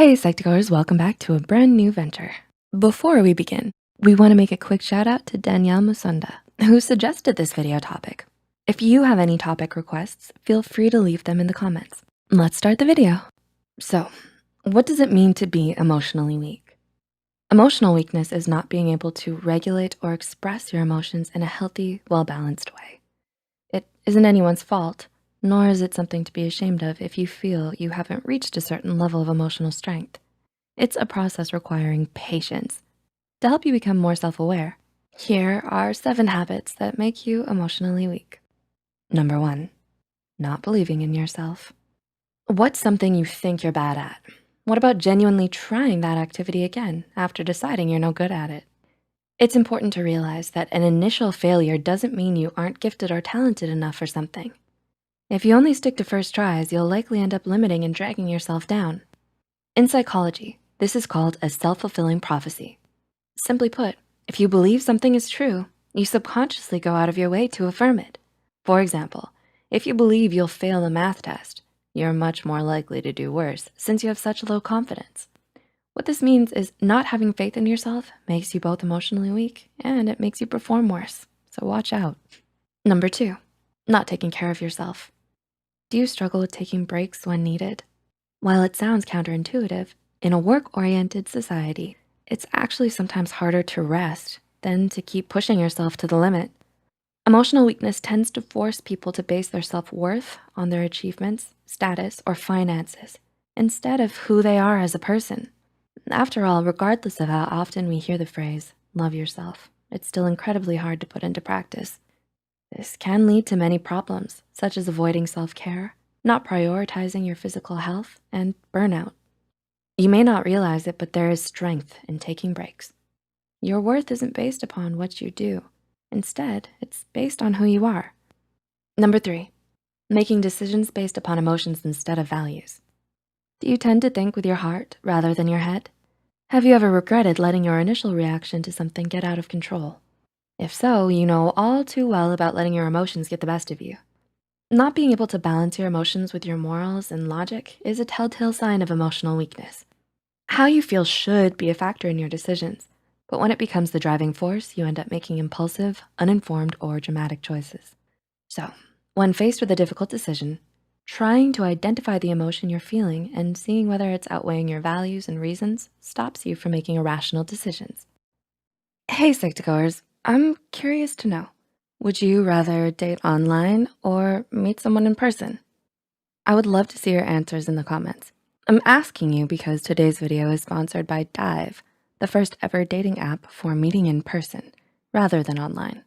Hey Psych2Goers, welcome back to a brand new venture. Before we begin, we wanna make a quick shout out to Danielle Musonda, who suggested this video topic. If you have any topic requests, feel free to leave them in the comments. Let's start the video. So, what does it mean to be emotionally weak? Emotional weakness is not being able to regulate or express your emotions in a healthy, well-balanced way. It isn't anyone's fault, nor is it something to be ashamed of if you feel you haven't reached a certain level of emotional strength. It's a process requiring patience. To help you become more self-aware, here are 7 habits that make you emotionally weak. Number 1, not believing in yourself. What's something you think you're bad at? What about genuinely trying that activity again after deciding you're no good at it? It's important to realize that an initial failure doesn't mean you aren't gifted or talented enough for something. If you only stick to first tries, you'll likely end up limiting and dragging yourself down. In psychology, this is called a self-fulfilling prophecy. Simply put, if you believe something is true, you subconsciously go out of your way to affirm it. For example, if you believe you'll fail a math test, you're much more likely to do worse since you have such low confidence. What this means is not having faith in yourself makes you both emotionally weak and it makes you perform worse, so watch out. Number 2, not taking care of yourself. Do you struggle with taking breaks when needed? While it sounds counterintuitive, in a work-oriented society, it's actually sometimes harder to rest than to keep pushing yourself to the limit. Emotional weakness tends to force people to base their self-worth on their achievements, status, or finances, instead of who they are as a person. After all, regardless of how often we hear the phrase, love yourself, it's still incredibly hard to put into practice. This can lead to many problems, such as avoiding self-care, not prioritizing your physical health, and burnout. You may not realize it, but there is strength in taking breaks. Your worth isn't based upon what you do. Instead, it's based on who you are. Number 3, making decisions based upon emotions instead of values. Do you tend to think with your heart rather than your head? Have you ever regretted letting your initial reaction to something get out of control? If so, you know all too well about letting your emotions get the best of you. Not being able to balance your emotions with your morals and logic is a telltale sign of emotional weakness. How you feel should be a factor in your decisions, but when it becomes the driving force, you end up making impulsive, uninformed, or dramatic choices. So, when faced with a difficult decision, trying to identify the emotion you're feeling and seeing whether it's outweighing your values and reasons stops you from making irrational decisions. Hey Psych2Goers, I'm curious to know, would you rather date online or meet someone in person? I would love to see your answers in the comments. I'm asking you because today's video is sponsored by Dive, the first ever dating app for meeting in person rather than online.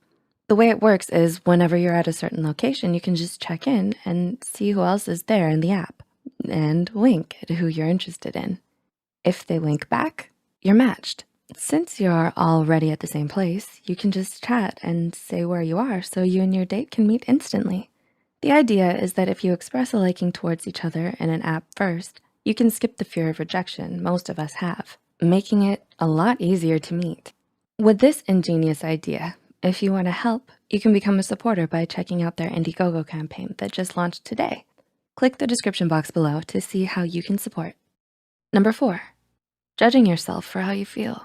The way it works is whenever you're at a certain location, you can just check in and see who else is there in the app and wink at who you're interested in. If they wink back, you're matched. Since you're already at the same place, you can just chat and say where you are so you and your date can meet instantly. The idea is that if you express a liking towards each other in an app first, you can skip the fear of rejection most of us have, making it a lot easier to meet. With this ingenious idea, if you wanna help, you can become a supporter by checking out their Indiegogo campaign that just launched today. Click the description box below to see how you can support. Number 4, judging yourself for how you feel.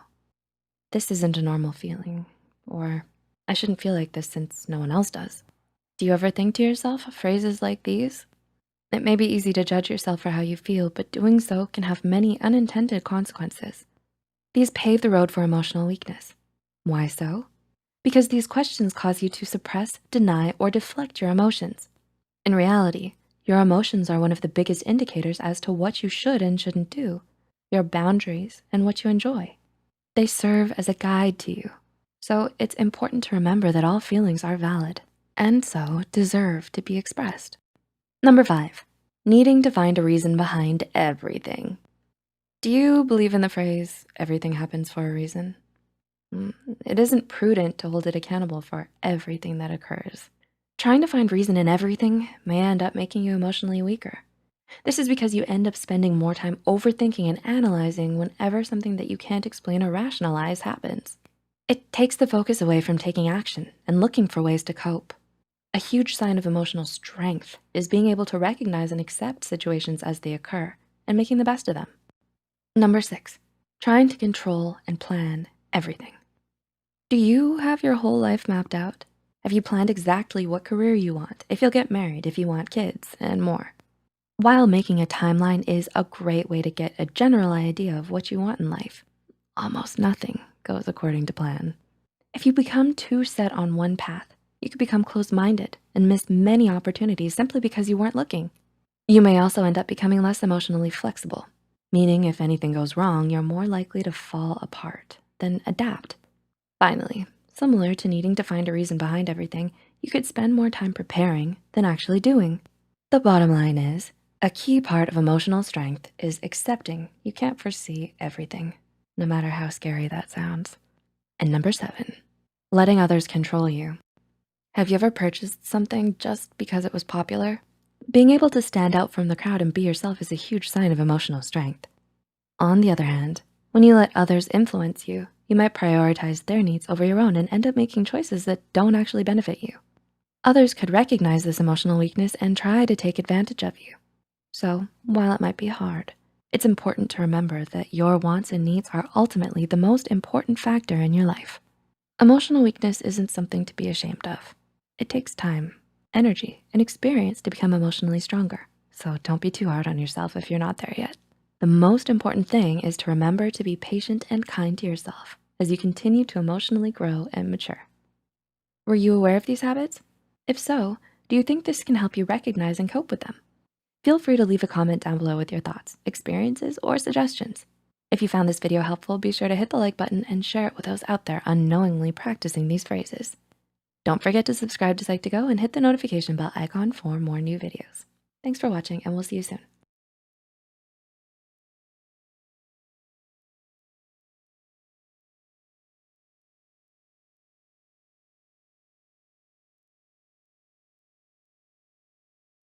This isn't a normal feeling, or I shouldn't feel like this since no one else does. Do you ever think to yourself phrases like these? It may be easy to judge yourself for how you feel, but doing so can have many unintended consequences. These pave the road for emotional weakness. Why so? Because these questions cause you to suppress, deny, or deflect your emotions. In reality, your emotions are one of the biggest indicators as to what you should and shouldn't do, your boundaries, and what you enjoy. They serve as a guide to you. So it's important to remember that all feelings are valid and so deserve to be expressed. Number 5, needing to find a reason behind everything. Do you believe in the phrase, everything happens for a reason? It isn't prudent to hold it accountable for everything that occurs. Trying to find reason in everything may end up making you emotionally weaker. This is because you end up spending more time overthinking and analyzing whenever something that you can't explain or rationalize happens. It takes the focus away from taking action and looking for ways to cope. A huge sign of emotional strength is being able to recognize and accept situations as they occur and making the best of them. Number 6, trying to control and plan everything. Do you have your whole life mapped out? Have you planned exactly what career you want, if you'll get married, if you want kids, and more? While making a timeline is a great way to get a general idea of what you want in life, almost nothing goes according to plan. If you become too set on one path, you could become closed-minded and miss many opportunities simply because you weren't looking. You may also end up becoming less emotionally flexible, meaning if anything goes wrong, you're more likely to fall apart than adapt. Finally, similar to needing to find a reason behind everything, you could spend more time preparing than actually doing. The bottom line is, a key part of emotional strength is accepting you can't foresee everything, no matter how scary that sounds. And number 7, letting others control you. Have you ever purchased something just because it was popular? Being able to stand out from the crowd and be yourself is a huge sign of emotional strength. On the other hand, when you let others influence you, you might prioritize their needs over your own and end up making choices that don't actually benefit you. Others could recognize this emotional weakness and try to take advantage of you. So while it might be hard, it's important to remember that your wants and needs are ultimately the most important factor in your life. Emotional weakness isn't something to be ashamed of. It takes time, energy, and experience to become emotionally stronger. So don't be too hard on yourself if you're not there yet. The most important thing is to remember to be patient and kind to yourself as you continue to emotionally grow and mature. Were you aware of these habits? If so, do you think this can help you recognize and cope with them? Feel free to leave a comment down below with your thoughts, experiences, or suggestions. If you found this video helpful, be sure to hit the like button and share it with those out there unknowingly practicing these phrases. Don't forget to subscribe to Psych2Go and hit the notification bell icon for more new videos. Thanks for watching, and we'll see you soon.